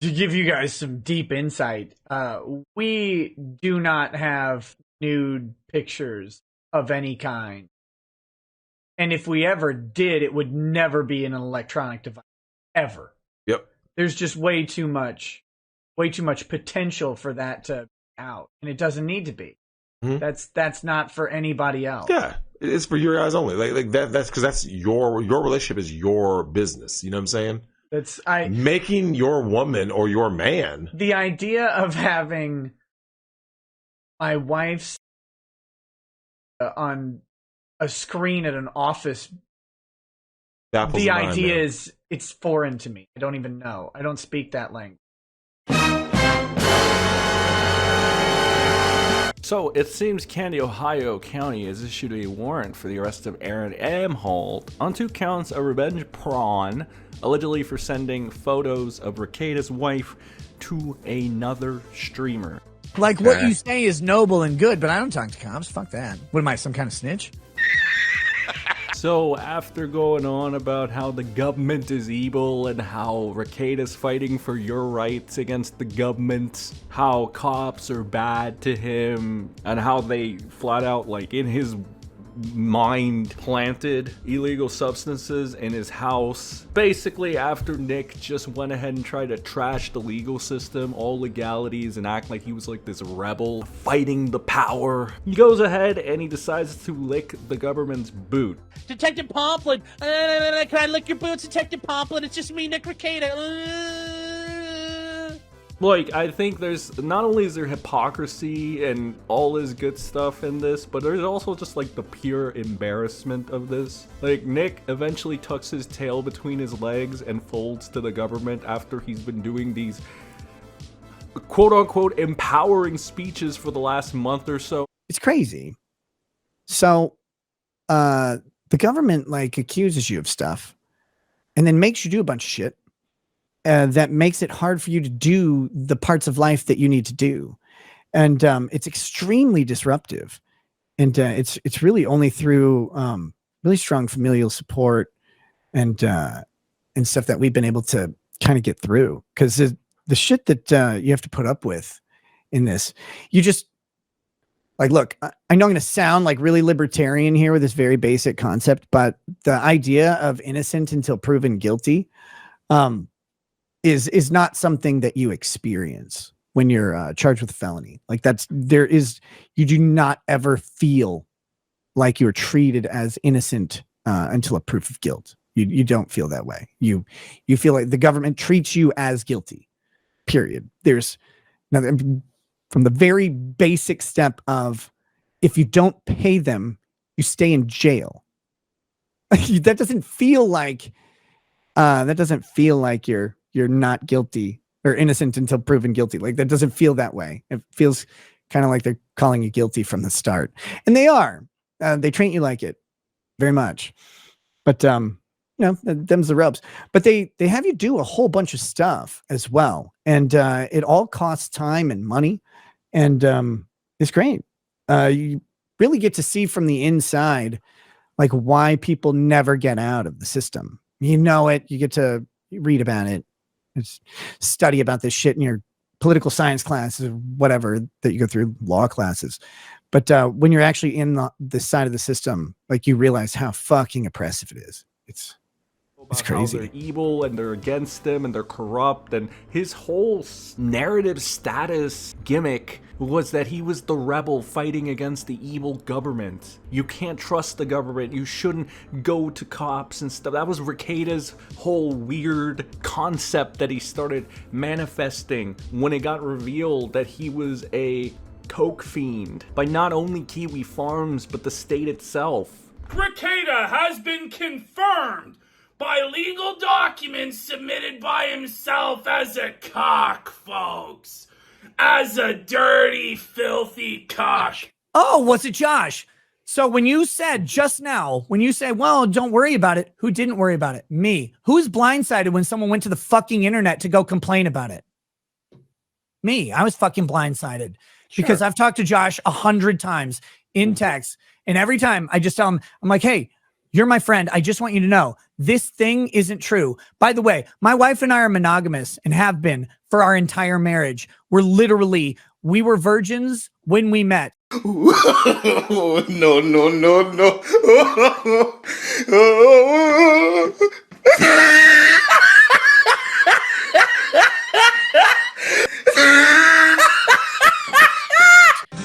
To give you guys some deep insight, we do not have nude pictures of any kind. And if we ever did, it would never be in an electronic device. Ever. Yep. There's just way too much potential for that to be out. And it doesn't need to be. Mm-hmm. That's not for anybody else. Yeah. It's for your eyes only. Like that's because that's your relationship is your business. You know what I'm saying? Making your woman or your man. The idea of having my wife's on a screen at an office. The idea is it's foreign to me. I don't even know. I don't speak that language. So it seems Candy, Ohio County has issued a warrant for the arrest of Aaron Imholte on 2 counts of revenge porn, allegedly for sending photos of Rekieta's wife to another streamer. Like, what you say is noble and good, but I don't talk to cops. Fuck that. What am I, some kind of snitch? So after going on about how the government is evil and how Rekieta's fighting for your rights against the government, how cops are bad to him, and how they flat out, like, in his mind planted illegal substances in his house. Basically, after Nick just went ahead and tried to trash the legal system, all legalities, and act like he was like this rebel fighting the power, he goes ahead and he decides to lick the government's boot. Detective Pomplin, can I lick your boots, Detective Pomplin? It's just me, Nick Rekieta. Like, I think there's, not only is there hypocrisy and all this good stuff in this, but there's also just like the pure embarrassment of this. Like, Nick eventually tucks his tail between his legs and folds to the government after he's been doing these quote-unquote empowering speeches for the last month or so. It's crazy. So, the government, like, accuses you of stuff and then makes you do a bunch of shit. That makes it hard for you to do the parts of life that you need to do. And it's extremely disruptive. And it's really only through really strong familial support and stuff that we've been able to kind of get through. Because the shit that you have to put up with in this, you just, like, look, I know I'm going to sound like really libertarian here with this very basic concept, but the idea of innocent until proven guilty is not something that you experience when you're charged with a felony. Like, you do not ever feel like you're treated as innocent until a proof of guilt. You don't feel that way. You feel like the government treats you as guilty, period. There's nothing from the very basic step of, if you don't pay them, you stay in jail. That doesn't feel like you're not guilty or innocent until proven guilty. Like, that doesn't feel that way. It feels kind of like they're calling you guilty from the start. And they are. They treat you like it very much. But, them's the ropes. But they have you do a whole bunch of stuff as well. And it all costs time and money. And it's great. You really get to see from the inside, like, why people never get out of the system. You know it. You get to read about it. Study about this shit in your political science classes or whatever that you go through, law classes. But when you're actually in the side of the system, like, you realize how fucking oppressive it is. It's crazy. They're evil and they're against them and they're corrupt, and his whole narrative status gimmick was that he was the rebel fighting against the evil government. You can't trust the government. You shouldn't go to cops and stuff. That was Rekieta's whole weird concept that he started manifesting when it got revealed that he was a coke fiend by not only Kiwi Farms but the state itself. Rekieta has been confirmed by legal documents submitted by himself as a cock, folks. As a dirty, filthy cock. Oh, was it Josh? So when you said just now, when you said, well, don't worry about it, who didn't worry about it? Me. Who's blindsided when someone went to the fucking internet to go complain about it? Me. I was fucking blindsided. Sure. Because I've talked to Josh 100 times in text. And every time I just tell him, I'm like, hey, You're my friend. I just want you to know this thing isn't true. By the way, my wife and I are monogamous and have been for our entire marriage. We were virgins when we met. No, no, no, no.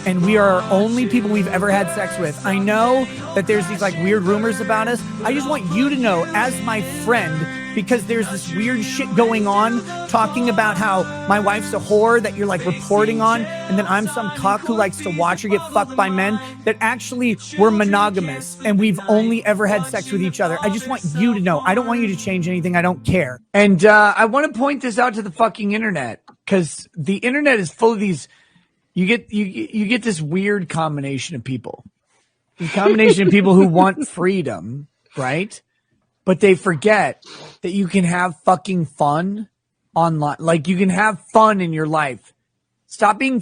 And we are only people we've ever had sex with. I know that there's these like weird rumors about us. I just want you to know as my friend, because there's this weird shit going on talking about how my wife's a whore that you're like reporting on, and then I'm some cuck who likes to watch her get fucked by men, that actually we're monogamous and we've only ever had sex with each other. I just want you to know. I don't want you to change anything. I don't care. And I want to point this out to the fucking internet, because the internet is full of these. You get this weird combination of people. The combination of people who want freedom, right? But they forget that you can have fucking fun online. Like, you can have fun in your life. Stop being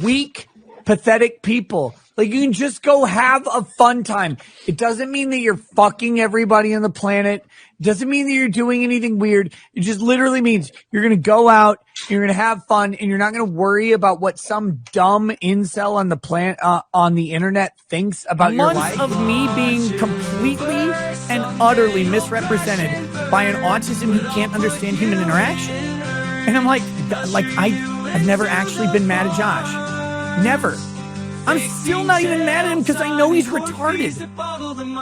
weak, pathetic people. Like, you can just go have a fun time. It doesn't mean that you're fucking everybody on the planet. It doesn't mean that you're doing anything weird. It just literally means you're going to go out, you're going to have fun, and you're not going to worry about what some dumb incel on the planet, on the internet thinks about your life. Months of me being completely and utterly misrepresented by an autism who can't understand human interaction. And I'm like I've never actually been mad at Josh. Never. I'm still not even mad at him because I know he's retarded.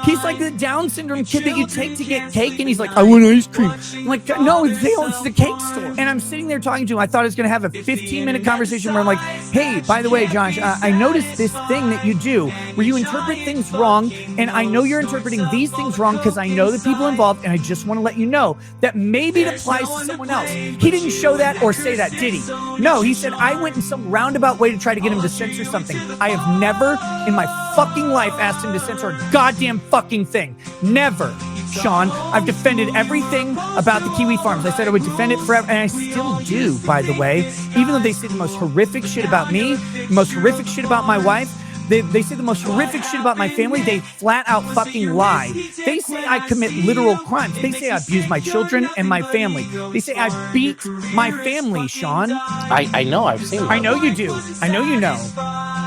He's like the Down syndrome kid that you take to get cake, and he's like, I want ice cream. I'm like, no, it's the cake store. And I'm sitting there talking to him. I thought I was going to have a 15-minute conversation where I'm like, hey, by the way, Josh, I noticed this thing that you do where you interpret things wrong, and I know you're interpreting these things wrong because I know the people involved, and I just want to let you know that maybe it applies to someone else. He didn't show that or say that, did he? No, he said, I went in some roundabout way to try to get him to censor something. I have never in my fucking life asked him to censor a goddamn fucking thing. Never. Sean, I've defended everything about the Kiwi Farms. I said I would defend it forever, and I still do, by the way. Even though they say the most horrific shit about me, the most horrific shit about my wife, they say the most horrific shit about my family, they flat out fucking lie. They say I commit literal crimes. They say I abuse my children and my family. They say I beat my family, Sean. I know, I've seen that. I know you do. I know you know.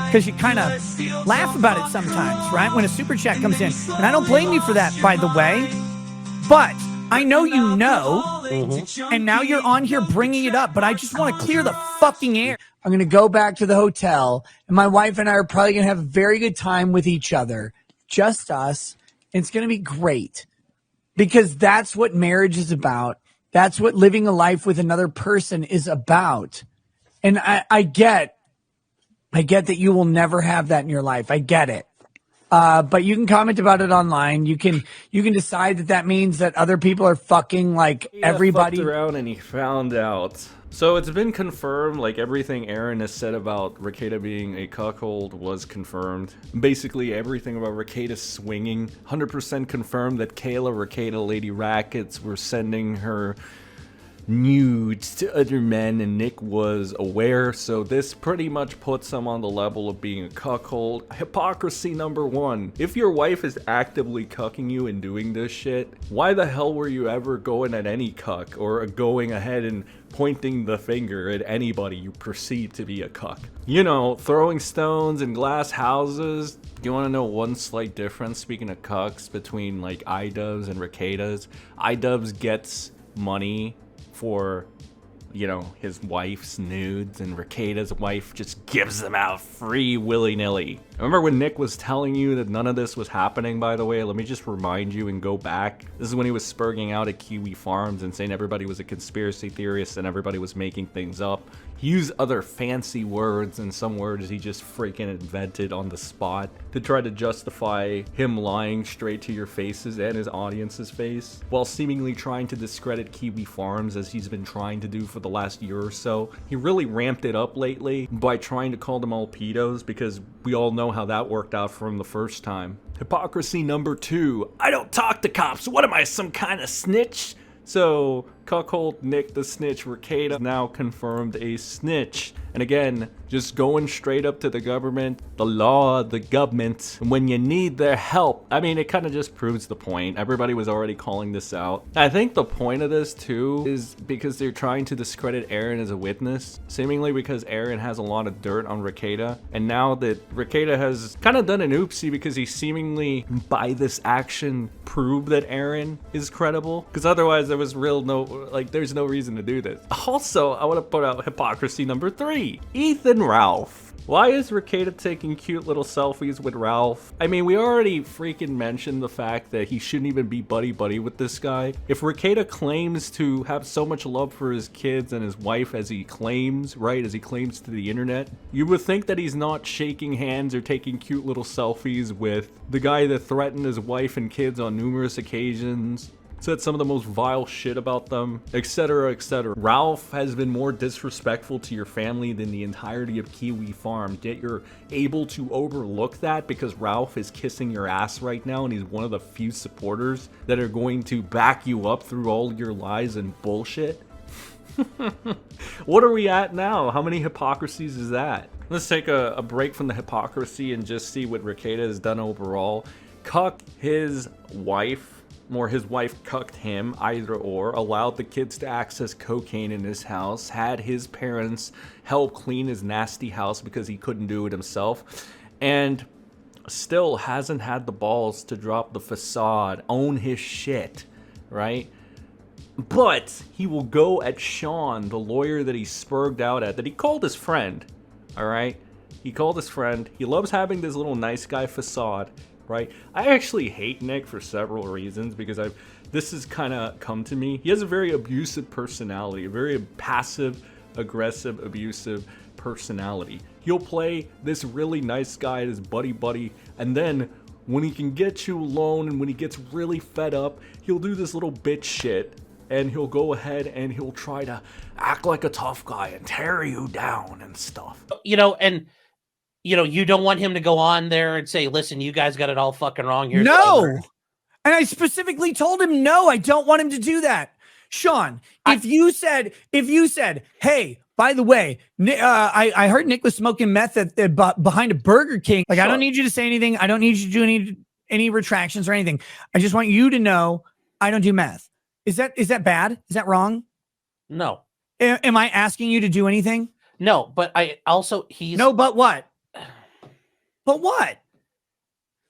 Because you kind of laugh about it sometimes, right? When a super chat comes in. And I don't blame you for that, by the way. But I know you know. Mm-hmm. And now you're on here bringing it up. But I just want to clear the fucking air. I'm going to go back to the hotel. And my wife and I are probably going to have a very good time with each other. Just us. And it's going to be great. Because that's what marriage is about. That's what living a life with another person is about. And I get that you will never have that in your life. I get it. But you can comment about it online. You can decide that means that other people are fucking like everybody. He fucked around and he found out. So it's been confirmed, like everything Aaron has said about Rekieta being a cuckold was confirmed. Basically everything about Rekieta swinging, 100% confirmed that Kayla, Rekieta, Lady Rackets were sending her nudes to other men, and Nick was aware, so this pretty much puts him on the level of being a cuckold. Hypocrisy number one. If your wife is actively cucking you and doing this shit, why the hell were you ever going at any cuck or going ahead and pointing the finger at anybody you perceive to be a cuck? You know, throwing stones in glass houses. You want to know one slight difference, speaking of cucks, between like iDubbbz and Rekietas? iDubbbz gets money for, you know, his wife's nudes, and Rekieta's wife just gives them out free willy-nilly. Remember when Nick was telling you that none of this was happening, by the way? Let me just remind you and go back. This is when he was spurging out at Kiwi Farms and saying everybody was a conspiracy theorist and everybody was making things up. He used other fancy words, and some words he just freaking invented on the spot to try to justify him lying straight to your faces and his audience's face, while seemingly trying to discredit Kiwi Farms as he's been trying to do for the last year or so. He really ramped it up lately by trying to call them all pedos, because we all know how that worked out for him the first time. Hypocrisy number two. I don't talk to cops. What am I, some kind of snitch? So cuckold Nick the snitch Rekieta now confirmed a snitch. And again, just going straight up to the government, the law, the government, when you need their help. I mean, it kind of just proves the point. Everybody was already calling this out. I think the point of this too is because they're trying to discredit Aaron as a witness, seemingly because Aaron has a lot of dirt on Rekieta. And now that Rekieta has kind of done an oopsie because he seemingly by this action proved that Aaron is credible, because otherwise there was there's no reason to do this. Also, I want to put out hypocrisy number 3. Ethan Ralph. Why is Rekieta taking cute little selfies with Ralph? I mean, we already freaking mentioned the fact that he shouldn't even be buddy-buddy with this guy. If Rekieta claims to have so much love for his kids and his wife as he claims, right, as he claims to the internet, you would think that he's not shaking hands or taking cute little selfies with the guy that threatened his wife and kids on numerous occasions, said some of the most vile shit about them, etc, etc. Ralph has been more disrespectful to your family than the entirety of Kiwi Farm, yet you're able to overlook that because Ralph is kissing your ass right now and he's one of the few supporters that are going to back you up through all your lies and bullshit. What are we at now? How many hypocrisies is that? Let's take a break from the hypocrisy and just see what Rekieta has done overall. Cuck his wife, or his wife cucked him, either or, allowed the kids to access cocaine in his house, had his parents help clean his nasty house because he couldn't do it himself, and still hasn't had the balls to drop the facade, own his shit, right? But he will go at Sean, the lawyer that he spurged out at, that he called his friend, all right? He called his friend. He loves having this little nice guy facade, right? I actually hate Nick for several reasons because this has kind of come to me. He has a very abusive personality, a very passive, aggressive, abusive personality. He'll play this really nice guy, this buddy, and then when he can get you alone and when he gets really fed up, he'll do this little bitch shit and he'll go ahead and he'll try to act like a tough guy and tear you down and stuff. You don't want him to go on there and say, listen, you guys got it all fucking wrong here. No. And I specifically told him, no, I don't want him to do that. Sean, if you said, hey, by the way, I heard Nick was smoking meth behind a Burger King. Like, sure. I don't need you to say anything. I don't need you to do any retractions or anything. I just want you to know I don't do meth. Is that bad? Is that wrong? No. Am I asking you to do anything? No, but but what? But what?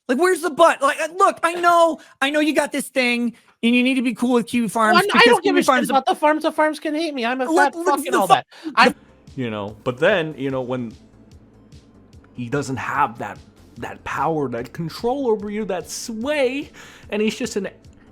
Like, where's the but? Like, look, I know you got this thing, and you need to be cool with Kiwi Farms. Well, I don't give a shit about the farms. The farms can hate me. I'm a fat fucking all that. But then, when he doesn't have that power, that control over you, that sway, and he's just an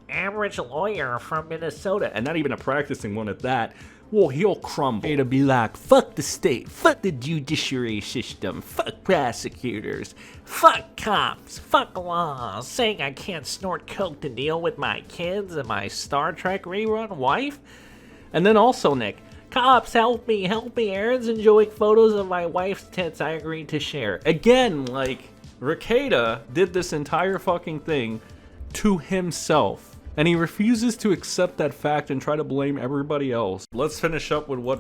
average lawyer from Minnesota, and not even a practicing one at that. Well, he'll crumble to be like, fuck the state, fuck the judiciary system, fuck prosecutors, fuck cops, fuck laws, saying I can't snort coke to deal with my kids and my Star Trek rerun wife. And then also, Nick, cops, help me, Aaron's enjoying photos of my wife's tits I agreed to share. Again, like, Rekieta did this entire fucking thing to himself. And he refuses to accept that fact and try to blame everybody else. Let's finish up with what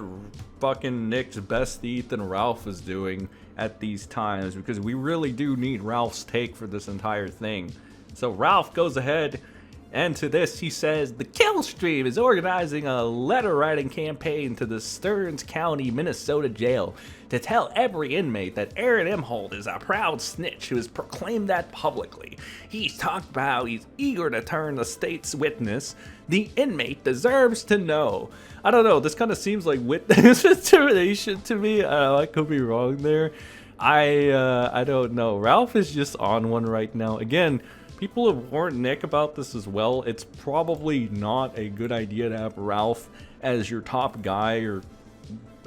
fucking Nick's best Ethan Ralph is doing at these times, because we really do need Ralph's take for this entire thing. So Ralph goes ahead, and to this he says, the Kill Stream is organizing a letter writing campaign to the Stearns County, Minnesota jail to tell every inmate that Aaron Imholte is a proud snitch who has proclaimed that publicly. He's talked about how he's eager to turn the state's witness. The inmate deserves to know. I don't know, this kind of seems like witness intimidation to me. I could be wrong there. I don't know. Ralph is just on one right now. Again, people have warned Nick about this as well. It's probably not a good idea to have Ralph as your top guy or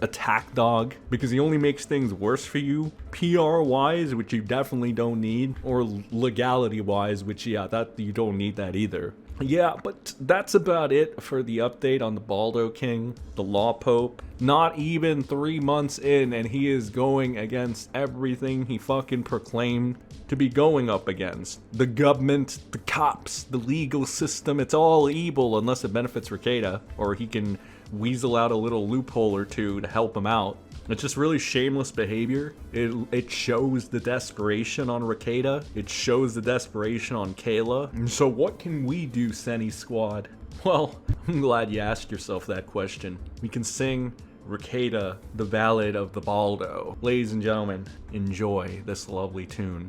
attack dog, because he only makes things worse for you, PR wise, which you definitely don't need, or legality wise, which that you don't need that either. Yeah, but that's about it for the update on the Baldo King, the Law Pope. Not even 3 months in, and he is going against everything he fucking proclaimed to be going up against. The government, the cops, the legal system, it's all evil unless it benefits Rekieta, or he can weasel out a little loophole or two to help him out. It's just really shameless behavior. It shows the desperation on Rekieta. It shows the desperation on Kayla. And so what can we do, SNI Squad? Well, I'm glad you asked yourself that question. We can sing Rekieta, the Ballad of the Baldo. Ladies and gentlemen, enjoy this lovely tune.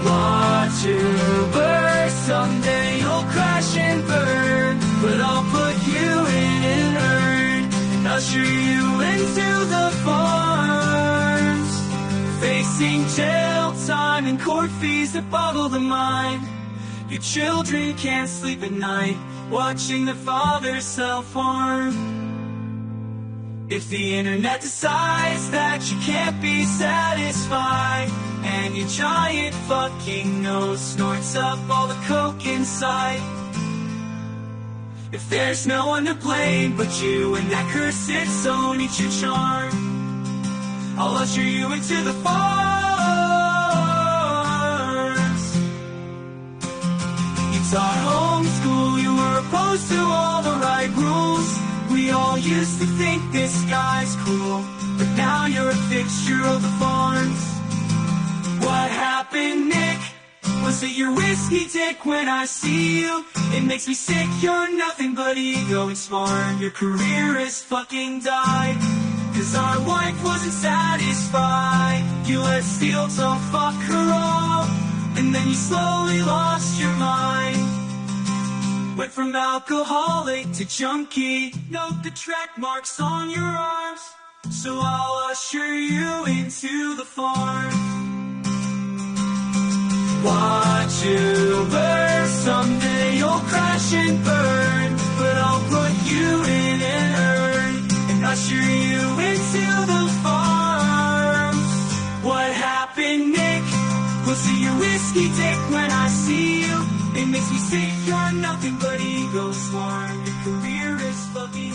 Lawtubers, someday you'll crash and burn, but I'll put you in an urn and usher you into the farms, facing jail time and court fees that boggle the mind. Your children can't sleep at night, watching their father self-harm. If the internet decides that you can't be satisfied, and your giant fucking nose snorts up all the coke inside, if there's no one to blame but you and that cursed zone each your charm, I'll usher you into the farms. You taught homeschool, you were opposed to all the right rules. We all used to think this guy's cool, but now you're a fixture of the farms. What happened, Nick? Was it your whiskey dick? When I see you, it makes me sick. You're nothing but ego and smart. Your career has fucking died, 'cause our wife wasn't satisfied. You let Steel Toe fuck her all, and then you slowly lost your mind. Went from alcoholic to junkie. Note the track marks on your arms, so I'll usher you into the farm. Watch you burn, someday you'll crash and burn, but I'll put you in an urn and usher you into the farms. What happened, Nick? We'll see your whiskey dick when I see you. It makes me sick, you're nothing but ego smart. Your career is fucking